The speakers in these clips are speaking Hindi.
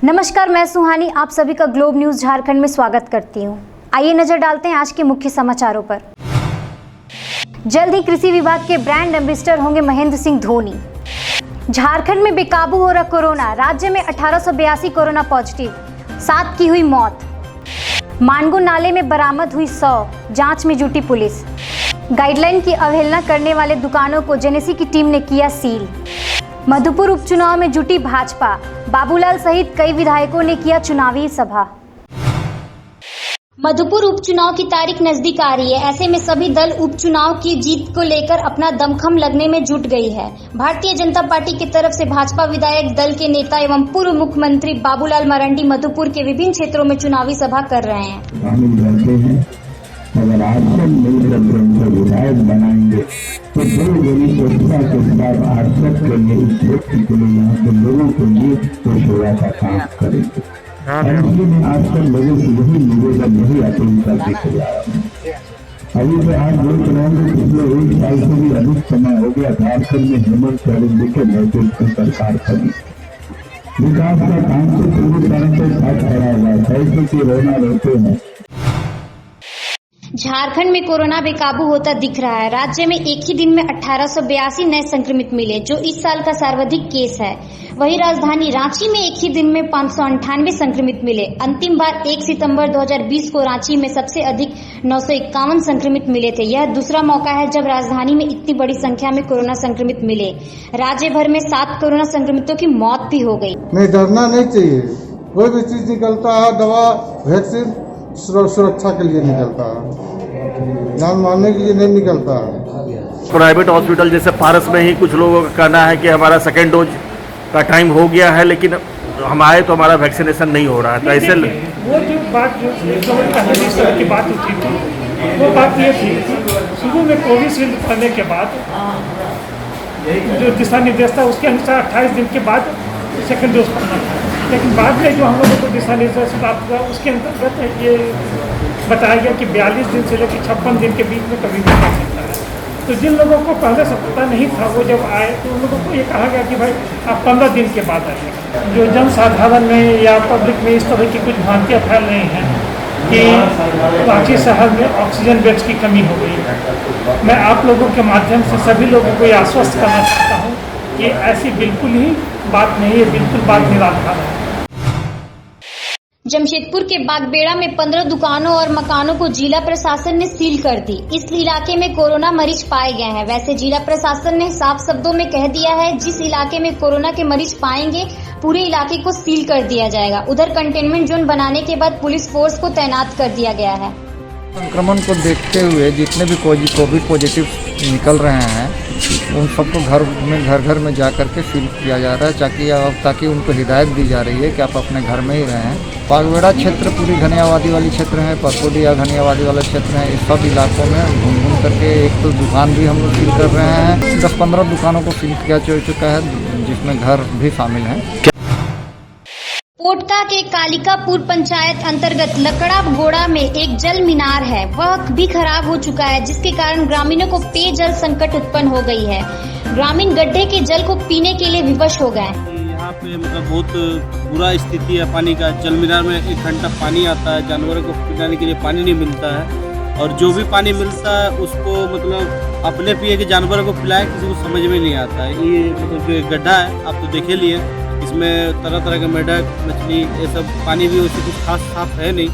नमस्कार, मैं सुहानी आप सभी का ग्लोब न्यूज झारखंड में स्वागत करती हूं। आइए नजर डालते हैं आज के मुख्य समाचारों पर। जल्द ही कृषि विभाग के ब्रांड एम्बेसडर होंगे महेंद्र सिंह धोनी। झारखंड में बेकाबू हो रहा कोरोना, राज्य में 1882 कोरोना पॉजिटिव, 7 की हुई मौत। मानगो नाले में बरामद हुई 100, जांच में जुटी पुलिस। गाइडलाइन की अवहेलना करने वाले दुकानों को जेनेसी की टीम ने किया सील। मधुपुर उपचुनाव में जुटी भाजपा, बाबूलाल सहित कई विधायकों ने किया चुनावी सभा। मधुपुर उपचुनाव की तारीख नजदीक आ रही है, ऐसे में सभी दल उपचुनाव की जीत को लेकर अपना दमखम लगने में जुट गई है। भारतीय जनता पार्टी की तरफ से भाजपा विधायक दल के नेता एवं पूर्व मुख्यमंत्री बाबूलाल मरांडी मधुपुर के विभिन्न क्षेत्रों में चुनावी सभा कर रहे हैं। अगर आप सब मिलकर उनको विधायक बनाएंगे तो बड़ी स्वच्छता के साथ आप सब के लिए इस व्यक्ति के लिए यहाँ के लोगों के लिए तो सेवा का काम करेंगे। इसलिए आज कल लोगों से यही निवेदन, यही अपील करने के लिए अभी तो आप देख रहे हैं पिछले 1 साल से भी अधिक समय हो गया झारखंड में हेमंत सोरेन जी के नेतृत्व में सरकार बनी। विकास का काम से पूरी तरह से साथ खड़ा हुआ है, पैसे की रोना रहते हैं। झारखंड में कोरोना बेकाबू होता दिख रहा है। राज्य में एक ही दिन में 1882 नए संक्रमित मिले, जो इस साल का सर्वाधिक केस है। वहीं राजधानी रांची में एक ही दिन में 598 संक्रमित मिले। अंतिम बार 1 सितंबर 2020 को रांची में सबसे अधिक 951 संक्रमित मिले थे। यह दूसरा मौका है जब राजधानी में इतनी बड़ी संख्या में कोरोना संक्रमित मिले। राज्य भर में 7 कोरोना संक्रमितों की मौत भी हो गई। नहीं, डरना नहीं चाहिए। कोई भी चीज निकलता है, दवा वैक्सीन सुरक्षा के लिए निकलता है, जान मारने के लिए नहीं निकलता है। प्राइवेट हॉस्पिटल जैसे पारस में ही कुछ लोगों का कहना है कि हमारा सेकेंड डोज का टाइम हो गया है, लेकिन हम आए तो हमारा वैक्सीनेशन नहीं हो रहा है। तो ऐसे वो जो बात जो की बात उठी थी, वो बात ये थी शुरू में कोविशील्ड करने के बाद जो दिशा निर्देश था उसके अनुसार 28 दिन के बाद सेकेंड डोज करना था। लेकिन बाद में जो हम लोगों को दिशा निर्देश प्राप्त हुआ उसके अंतर्गत ये बताया गया कि 42 दिन से लेकर 56 दिन के बीच में कभी भी कर सकता है। तो जिन लोगों को पहले से पता नहीं था वो जब आए तो उन लोगों को ये कहा गया कि भाई आप 15 दिन के बाद आइएगा। जो जनसाधारण में या पब्लिक में इस तरह की कुछ भ्रांतियाँ फैल रही हैं कि रांची शहर में ऑक्सीजन बेड्स की कमी हो गई है, मैं आप लोगों के माध्यम से सभी लोगों को ये आश्वस्त करना चाहता हूँ कि ऐसी बिल्कुल ही बात नहीं है, बिल्कुल बात निराधार है। जमशेदपुर के बागबेड़ा में 15 दुकानों और मकानों को जिला प्रशासन ने सील कर दी। इस इलाके में कोरोना मरीज पाए गए हैं। वैसे जिला प्रशासन ने साफ शब्दों में कह दिया है, जिस इलाके में कोरोना के मरीज पाएंगे पूरे इलाके को सील कर दिया जाएगा। उधर कंटेनमेंट जोन बनाने के बाद पुलिस फोर्स को तैनात कर दिया गया है। संक्रमण को देखते हुए जितने भी कोविड पॉजिटिव निकल रहे हैं उन सबको घर में जा कर के सील किया जा रहा है, ताकि उनको हिदायत दी जा रही है कि आप अपने घर में ही रहें। बागबेड़ा क्षेत्र पूरी घनी आबादी वाली क्षेत्र है, परकोडिया घनी आबादी वाला क्षेत्र है। इस सब इलाकों में घूम करके एक तो दुकान भी हम लोग सील कर रहे हैं। 10-15 दुकानों को सील किया जा चुका है, जिसमें घर भी शामिल हैं। पोटका के कालिकापुर पंचायत अंतर्गत लकड़ा गोड़ा में एक जल मीनार है, वह भी खराब हो चुका है, जिसके कारण ग्रामीणों को पेयजल संकट उत्पन्न हो गई है। ग्रामीण गड्ढे के जल को पीने के लिए विवश हो गए। यहाँ पे मतलब बहुत बुरा स्थिति है पानी का। जल मीनार में 1 घंटा पानी आता है, जानवरों को पिलाने के लिए पानी नहीं मिलता है, और जो भी पानी मिलता है उसको मतलब अपने पिए के जानवरों को पिलाए किसी को समझ में नहीं आता है। ये मतलब जो गड्ढा है आप तो देखे लिए, इसमें तरह तरह के मेढक, मछली, ये सब पानी भी उससे कुछ खास साफ है नहीं।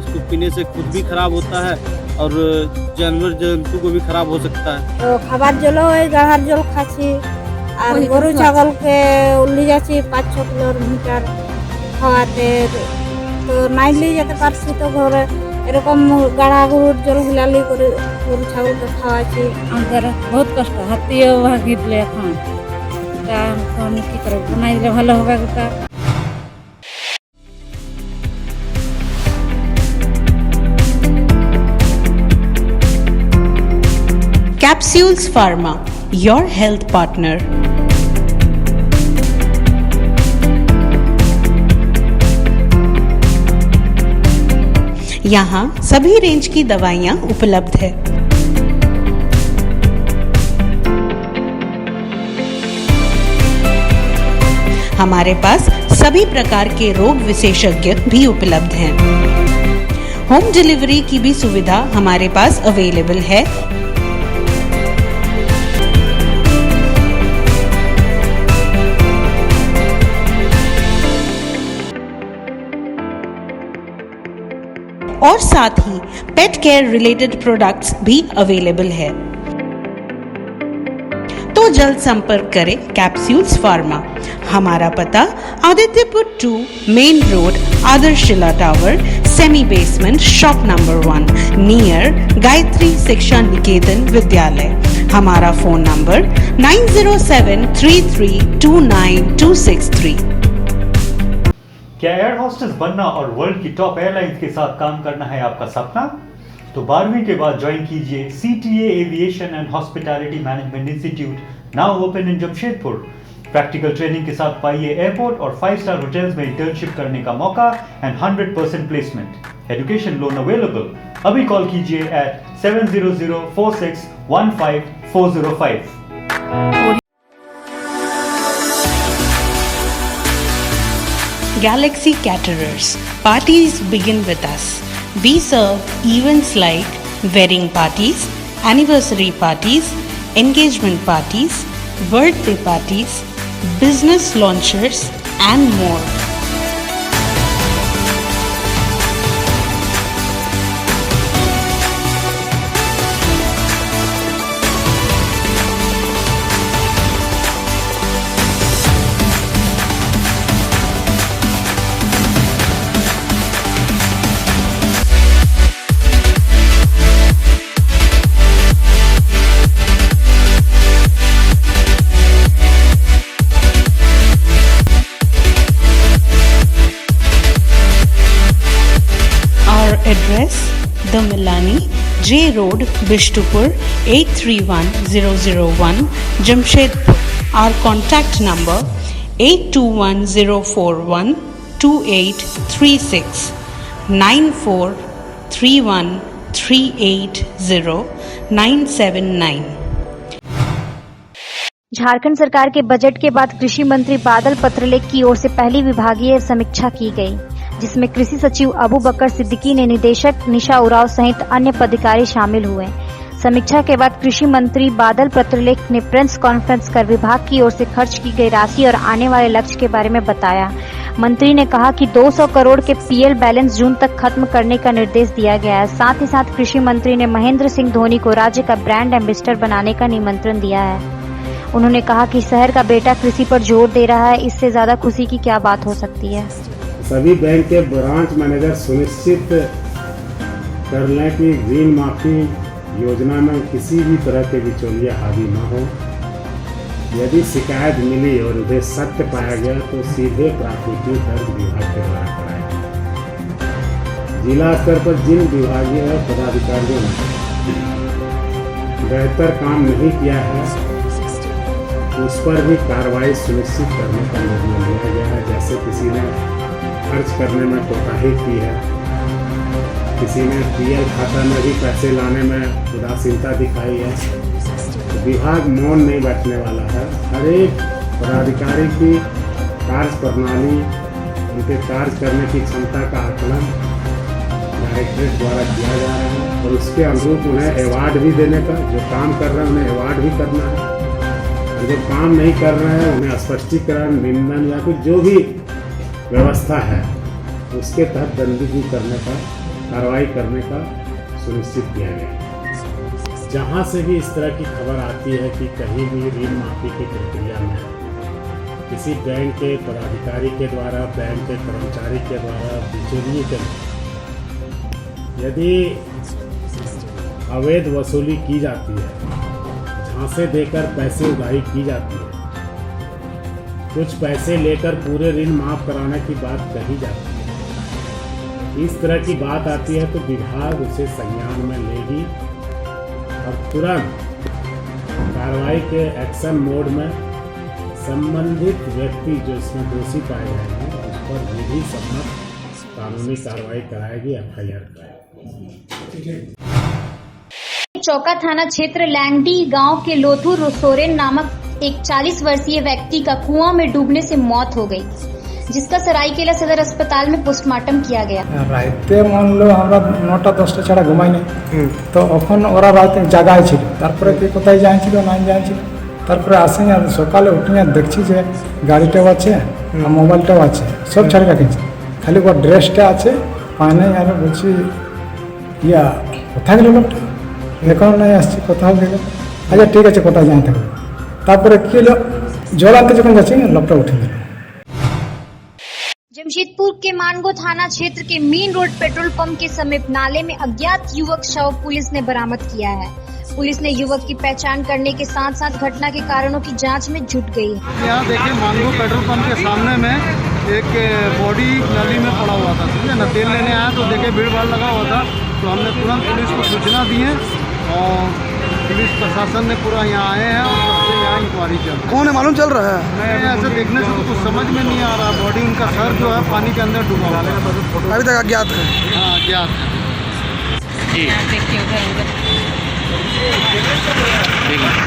इसको पीने से खुद भी खराब होता है और जानवर जंतु को भी खराब हो सकता है। तो खाबार जल गाढ़ार जल खाची और गरु छागल के उल्ली जाची 5-6 किलोमीटर खावाते तो नाई ली जाते पारसी तो घर एरकम गाढ़ा गरुर जल हिलाली गरु छागल के खावाची आमकर बहुत कष्ट हाथी भागिले এখন আমি কি করব বানাই দিলে ভালো হবে গোটা। Capsules Pharma, your health partner. यहाँ सभी रेंज की दवाइयाँ उपलब्ध है। हमारे पास सभी प्रकार के रोग विशेषज्ञ भी उपलब्ध हैं। होम डिलीवरी की भी सुविधा हमारे पास अवेलेबल है। और साथ ही पेट केयर रिलेटेड प्रोडक्ट्स भी अवेलेबल है। तो जल्द संपर्क करें कैप्सूल्स फार्मा। हमारा पता Adityapur 2 main road, Adarshila tower, semi basement, shop number 1 near Gayatri Shiksha Niketan विद्यालय। हमारा फोन नंबर 9073329263। क्या एयर होस्टेस बनना और वर्ल्ड की टॉप एयरलाइंस के साथ काम करना है आपका सपना? तो 12वीं के बाद ज्वाइन कीजिए CTA aviation and hospitality management institute, now open in Jamshedpur. Practical training के साथ पाइए एयरपोर्ट और 5-स्टार होटल्स में इंटर्नशिप करने का मौका and 100% placement. Education loan available. अभी कॉल कीजिए at 7004615 Galaxy Caterers. Parties begin with us. We serve events like wedding parties, anniversary parties, engagement parties, birthday parties, business launches, and more. Address: The Milani, J Road, Bishtupur, 831001, Jamshedpur. Our contact number 8210412836 9431380979। Jharkhand सरकार के बजट के बाद कृषि मंत्री बादल पत्रलेख की ओर से पहली विभागीय समीक्षा की गई, जिसमें कृषि सचिव अबू बकर सिद्दीकी ने निदेशक निशा उरांव सहित अन्य पदाधिकारी शामिल हुए। समीक्षा के बाद कृषि मंत्री बादल पत्रलेख ने प्रेस कॉन्फ्रेंस कर विभाग की ओर से खर्च की गई राशि और आने वाले लक्ष्य के बारे में बताया। मंत्री ने कहा कि 200 करोड़ के PL बैलेंस जून तक खत्म करने का निर्देश दिया गया है। साथ ही साथ कृषि मंत्री ने महेंद्र सिंह धोनी को राज्य का ब्रांड एम्बेसडर बनाने का निमंत्रण दिया है। उन्होंने कहा कि शहर का बेटा कृषि पर जोर दे रहा है, इससे ज्यादा खुशी की क्या बात हो सकती है। सभी बैंक के ब्रांच मैनेजर सुनिश्चित कर लें कि ऋण माफी योजना में किसी भी तरह के बिचौलिया हावी न हो। यदि शिकायत मिली और उन्हें सत्य पाया गया तो सीधे प्राथमिकी दर्ज विभाग के द्वारा कराएं। जिला स्तर पर जिन विभागीय पदाधिकारियों ने बेहतर काम नहीं किया है उस पर भी कार्रवाई सुनिश्चित करने का निर्णय लिया गया है। जैसे किसी ने खर्च करने में कोताही की है, किसी ने PL खाता में भी पैसे लाने में उदासीनता दिखाई है, तो विभाग मौन नहीं बैठने वाला है। हर एक पदाधिकारी की कार्य प्रणाली, उनके कार्य करने की क्षमता का आकलन डायरेक्टरेट द्वारा किया जा रहा है और उसके अनुरूप उन्हें अवार्ड भी देने का, जो काम कर रहे हैं उन्हें अवार्ड भी करना है और जो काम नहीं कर रहे हैं उन्हें स्पष्टीकरण, निंदन या फिर जो भी व्यवस्था है उसके तहत दंडित करने का, कार्रवाई करने का सुनिश्चित किया गया। जहाँ से भी इस तरह की खबर आती है कि कहीं भी ऋण माफी की प्रक्रिया में किसी बैंक के पदाधिकारी के द्वारा, बैंक के कर्मचारी के द्वारा, बिचौलिए के यदि अवैध वसूली की जाती है, झांसे देकर पैसे उधारी की जाती है, कुछ पैसे लेकर पूरे ऋण माफ कराने की बात कही जाती है, इस तरह की बात आती है तो विभाग उसे संज्ञान में लेगी और तुरंत कार्रवाई के एक्शन मोड में संबंधित व्यक्ति जो इसमें दोषी पाए जाएंगे उस पर विधि सम्मत कानूनी कार्रवाई कराएगी, FIR कराएगी। चौका थाना क्षेत्र लैंगडी गांव के लोथू सोरेन नामक एक 40 वर्षीय व्यक्ति का कुआं में डूबने से मौत हो गई, जिसका सरायकेला सदर अस्पताल में पोस्टमार्टम किया गया। राइते मान लो हमरा 9টা 10টা ছাড়া ঘুমাই নাই, তো ওখানে ওরা রাতে জাগায় ছিল, তারপরে কি কোথায় যাইছিল না যাইছিল, তারপরে আসে আর সকালে উঠে দেখছি যে গাড়িটাও আছে আর মোবাইলটাও আছে, সব ছাড়ে রাখেছে, খালি ও ড্রেসটা আছে পায় নাই। আর বলছি ইয়া কোথায় গেল লোকটা, এখন নাই আসছি কোথাও গেল, আচ্ছা ঠিক আছে কোথায় যাই থাকবে। তারপরে কি হলো, জল আনতে যখন যাচ্ছি লোকটা উঠে গেল। जमशेदपुर के मानगो थाना क्षेत्र के मेन रोड पेट्रोल पंप के समीप नाले में अज्ञात युवक शव पुलिस ने बरामद किया है। पुलिस ने युवक की पहचान करने के साथ साथ घटना के कारणों की जांच में जुट गई है। यहाँ देखिए मानगो पेट्रोल पंप के सामने में एक बॉडी नली में पड़ा हुआ था, समझे ना, तेल लेने आया तो देखे भीड़ भाड़ लगा हुआ था, तो हमने तुरंत पुलिस को सूचना दी है और पुलिस प्रशासन ने पूरा यहाँ आए हैं और सबसे यहाँ इंक्वायरी चल रही है। कौन है मालूम चल रहा है? मैं ऐसे देखने से तो कुछ समझ में नहीं आ रहा, बॉडी उनका सर जो है पानी के अंदर डूबा हुआ है, अभी तक अज्ञात है। हाँ अज्ञात है।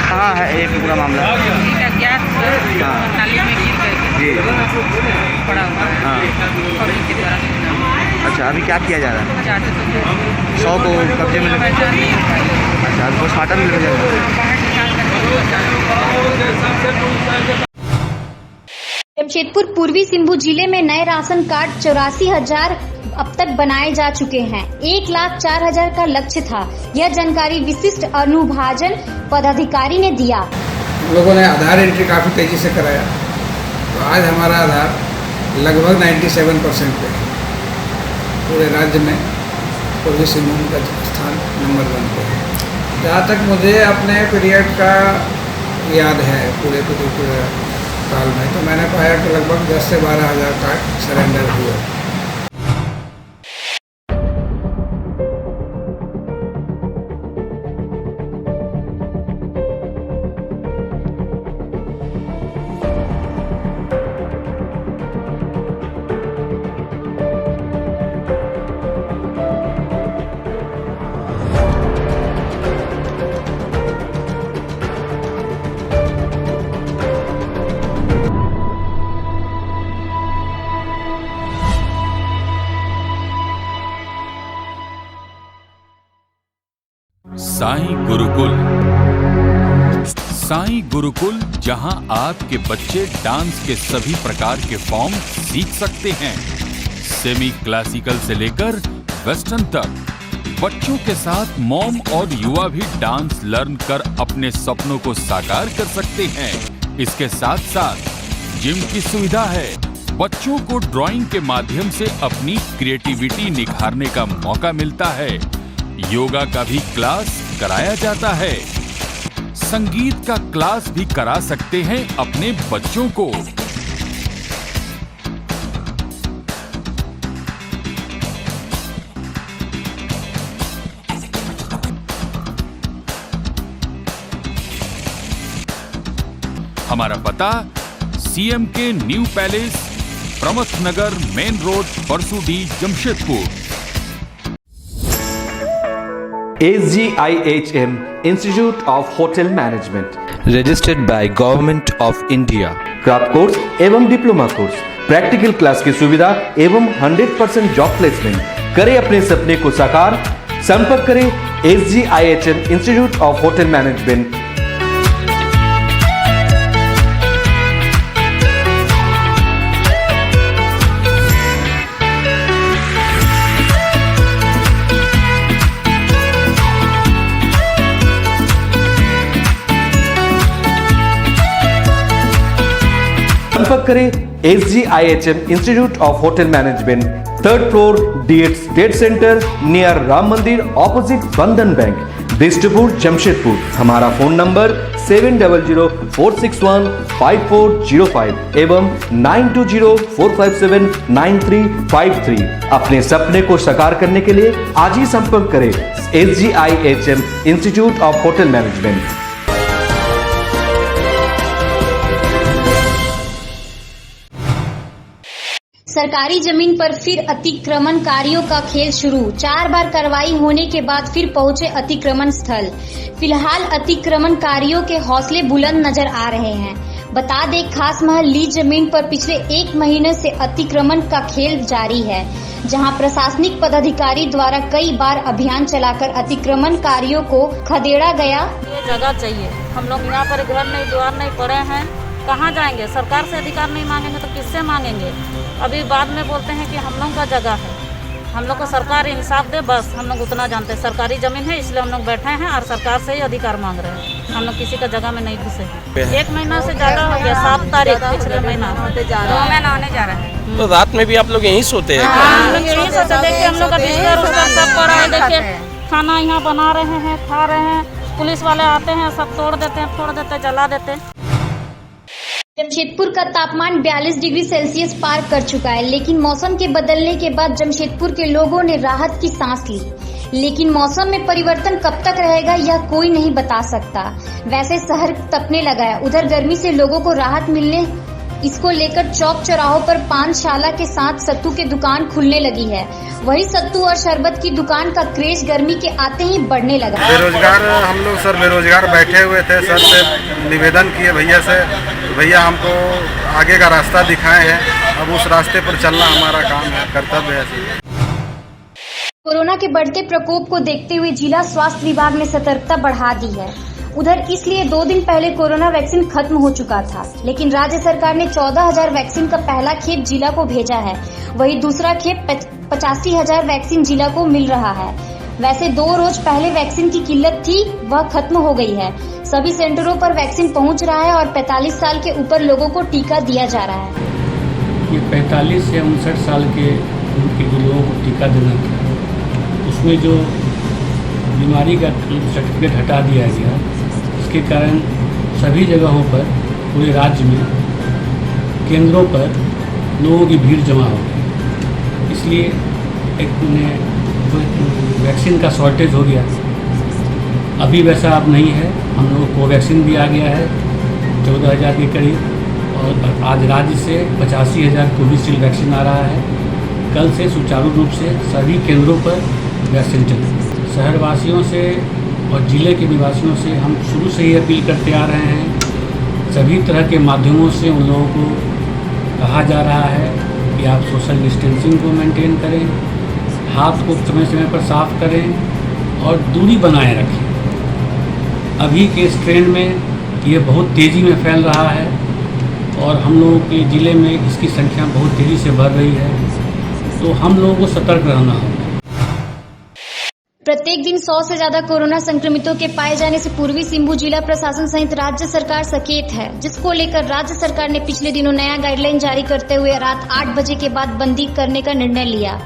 कहाँ है ये पूरा मामला? अज्ञात नाली में गिर गए पड़ा हुआ है। हाँ। पब्लिक के द्वारा अच्छा, अभी क्या किया जा रहा है? जाते तो 100 को कब्जे में लेकर, पहचान नहीं हो पाई, अच्छा पोस्टमार्टम में ले जाएगा। बाहर निकाल कर जमशेदपुर पूर्वी सिंहभूम जिले में नए राशन कार्ड 84,000 अब तक बनाए जा चुके हैं। 1,04,000 का लक्ष्य था। यह जानकारी विशिष्ट अनुभाजन पदाधिकारी ने दिया। लोगों ने आधार एंट्री काफ़ी तेज़ी से कराया, तो आज हमारा आधार लगभग 97% पे है। पूरे राज्य में पूर्वी सिंहभूम का स्थान नंबर 1 पे है। जहाँ तक मुझे अपने पीरियड का याद है पूरे साल में, तो मैंने पाया कि लगभग 10 से 12,000 कार्ड सरेंडर हुए। साईं गुरुकुल, जहां आपके बच्चे डांस के सभी प्रकार के फॉर्म सीख सकते हैं। सेमी क्लासिकल से लेकर वेस्टर्न तक बच्चों के साथ मॉम और युवा भी डांस लर्न कर अपने सपनों को साकार कर सकते हैं। इसके साथ साथ जिम की सुविधा है। बच्चों को ड्राइंग के माध्यम से अपनी क्रिएटिविटी निखारने का मौका मिलता है। योगा का भी क्लास कराया जाता है। संगीत का क्लास भी करा सकते हैं अपने बच्चों को। हमारा पता CM K new palace, Pramath Nagar, main road, Parsudih, Jamshedpur. SGIHM Institute of Hotel Management, registered by government of India. Craft course एवं डिप्लोमा कोर्स, प्रैक्टिकल क्लास की सुविधा एवं 100% जॉब प्लेसमेंट। करें अपने सपने को साकार। संपर्क करें SGIHM Institute of Hotel Management। संपर्क करें SGIHM Institute of Hotel Management, 3rd floor, DH Trade Center, near Ram मंदिर, ऑपोजिट बंधन बैंक, बिष्टपुर, जमशेदपुर। हमारा फोन नंबर 7004615405 एवं 9204579353। अपने सपने को साकार करने के लिए आज ही संपर्क करें SGIHM Institute of Hotel Management। सरकारी जमीन पर फिर अतिक्रमणकारियों का खेल शुरू। 4 बार कार्रवाई होने के बाद फिर पहुंचे अतिक्रमण स्थल। फिलहाल अतिक्रमणकारियों के हौसले बुलंद नजर आ रहे हैं। बता दें, खास महल लीज जमीन पर पिछले 1 महीने से अतिक्रमण का खेल जारी है, जहां प्रशासनिक पदाधिकारी द्वारा कई बार अभियान चलाकर अतिक्रमणकारियों को खदेड़ा गया। ये जगह चाहिए, हम लोग यहाँ पर घर नहीं द्वार नहीं पड़े हैं, कहाँ जाएंगे? सरकार से अधिकार नहीं मांगेंगे तो किससे मांगेंगे? अभी बाद में बोलते हैं कि हम लोग का जगह है, हम लोग को सरकार इंसाफ दे, बस हम लोग उतना जानते हैं। सरकारी जमीन है इसलिए हम लोग बैठे हैं और सरकार से ही अधिकार मांग रहे हैं। हम लोग किसी का जगह में नहीं घुसे हैं। 1 महीना से ज्यादा हो गया, 7 तारीख पिछले महीना 2 महीना होने जा रहा है। तो रात में भी आप लोग यहीं सोते हैं? हम लोग यहीं सोते। देखिए हम लोग का बिस्तर उस्तर सब पड़ा है, देखिए खाना यहाँ बना रहे हैं, खा रहे हैं, पुलिस वाले आते हैं सब तोड़ देते हैं, फोड़ देते हैं, जला देते हैं। जमशेदपुर का तापमान 42 डिग्री सेल्सियस पार कर चुका है, लेकिन मौसम के बदलने के बाद जमशेदपुर के लोगों ने राहत की सांस ली। लेकिन मौसम में परिवर्तन कब तक रहेगा यह कोई नहीं बता सकता। वैसे शहर तपने लगा है, उधर गर्मी से लोगों को राहत मिलने इसको लेकर चौक चौराहों पर पानशाला के साथ सत्तू की दुकान खुलने लगी है। वही सत्तू और शरबत की दुकान का क्रेज गर्मी के आते ही बढ़ने लगा। बेरोजगार हम लोग सर बेरोजगार बैठे हुए थे, सर से निवेदन किए भैया से, भैया हमको आगे का रास्ता दिखाए हैं, अब उस रास्ते पर चलना हमारा काम है, कर्तव्य है। कोरोना के बढ़ते प्रकोप को देखते हुए जिला स्वास्थ्य विभाग ने सतर्कता बढ़ा दी है। उधर इसलिए 2 दिन पहले कोरोना वैक्सीन खत्म हो चुका था, लेकिन राज्य सरकार ने 14,000 वैक्सीन का पहला खेप जिला को भेजा है। वही दूसरा खेप 85,000 वैक्सीन जिला को मिल रहा है। वैसे 2 रोज पहले वैक्सीन की किल्लत थी, वह खत्म हो गई है। सभी सेंटरों पर वैक्सीन पहुंच रहा है और 45 साल के ऊपर लोगों को टीका दिया जा रहा है। ये 45 से 59 साल के जो लोगों को टीका देना था, उसमें जो बीमारी का सर्टिफिकेट हटा दिया गया, इसके कारण सभी जगहों पर पूरे राज्य में केंद्रों पर लोगों की भीड़ जमा हो गई। इसलिए एक वैक्सीन का शॉर्टेज हो गया। अभी वैसा अब नहीं है, हम लोगों को कोवैक्सीन भी आ गया है 14,000 के करीब, और आज राज्य से 85,000 कोविशील्ड वैक्सीन आ रहा है। कल से सुचारू रूप से सभी केंद्रों पर वैक्सीन चले। शहरवासियों से और जिले के निवासियों से हम शुरू से ही अपील करते आ रहे हैं। सभी तरह के माध्यमों से उन लोगों को कहा जा रहा है कि आप सोशल डिस्टेंसिंग को मेंटेन करें, हाथ को समय समय पर साफ करें और दूरी बनाए रखें। अभी के इस ट्रेंड में ये बहुत तेज़ी में फैल रहा है और हम लोगों के ज़िले में इसकी संख्या बहुत तेज़ी से बढ़ रही है, तो हम लोगों को सतर्क रहना होगा। प्रत्येक दिन 100 से ज्यादा कोरोना संक्रमितों के पाए जाने से पूर्वी सिंहभूम जिला प्रशासन सहित राज्य सरकार सचेत है, जिसको लेकर राज्य सरकार ने पिछले दिनों नया गाइडलाइन जारी करते हुए रात 8 बजे के बाद बंदी करने का निर्णय लिया।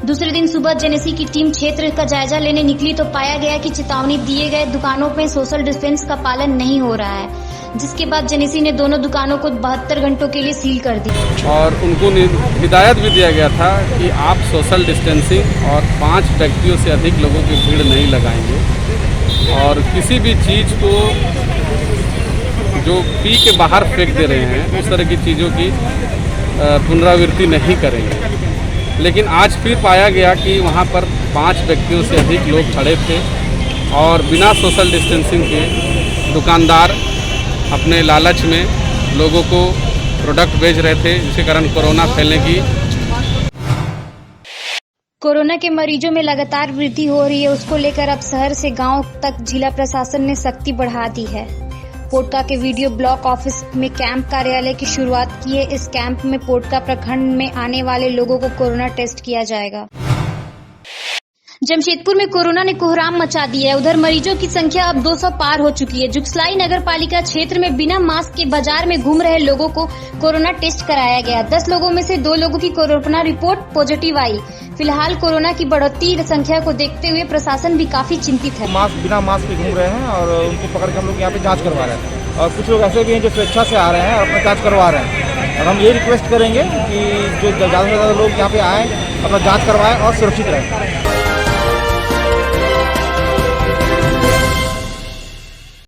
दूसरे दिन सुबह जेनेसी की टीम क्षेत्र का जायजा लेने निकली तो पाया गया कि चेतावनी दिए गए दुकानों में सोशल डिस्टेंस का पालन नहीं हो रहा है, जिसके बाद जेनेसी ने दोनों दुकानों को 72 घंटों के लिए सील कर दिया। और उनको हिदायत भी दिया गया था कि आप सोशल डिस्टेंसिंग और 5 व्यक्तियों से अधिक लोगों की भीड़ नहीं लगाएंगे और किसी भी चीज़ को जो पी के बाहर फेंक दे रहे हैं उस तरह की चीज़ों की पुनरावृत्ति नहीं करेंगे। लेकिन आज फिर पाया गया कि वहाँ पर 5 व्यक्तियों से अधिक लोग खड़े थे और बिना सोशल डिस्टेंसिंग के दुकानदार अपने लालच में लोगों को प्रोडक्ट बेच रहे थे, जिसके कारण कोरोना फैलने की। कोरोना के मरीजों में लगातार वृद्धि हो रही है, उसको लेकर अब शहर से गांव तक जिला प्रशासन ने सख्ती बढ़ा दी है। पोटका के वीडियो ब्लॉक ऑफिस में कैंप कार्यालय की शुरुआत की है। इस कैंप में पोटका प्रखंड में आने वाले लोगों को कोरोना टेस्ट किया जाएगा। जमशेदपुर में कोरोना ने कोहराम मचा दिया है। उधर मरीजों की संख्या अब 200 पार हो चुकी है। जुगसलाई नगर पालिका क्षेत्र में बिना मास्क के बाजार में घूम रहे लोगों को कोरोना टेस्ट कराया गया। 10 लोगों में से 2 लोगों की कोरोना रिपोर्ट पॉजिटिव आई। फिलहाल कोरोना की बढ़ती संख्या को देखते हुए प्रशासन भी काफी चिंतित है। बिना मास्क के घूम रहे हैं और उनको पकड़ के हम लोग यहाँ पे जाँच करवा रहे हैं और कुछ लोग ऐसे भी हैं जो स्वेच्छा से आ रहे हैं और अपना जाँच करवा रहे हैं। और हम ये रिक्वेस्ट करेंगे कि जो ज़्यादा से ज़्यादा लोग यहाँ पे आए, अपना जाँच करवाएं और सुरक्षित रहें।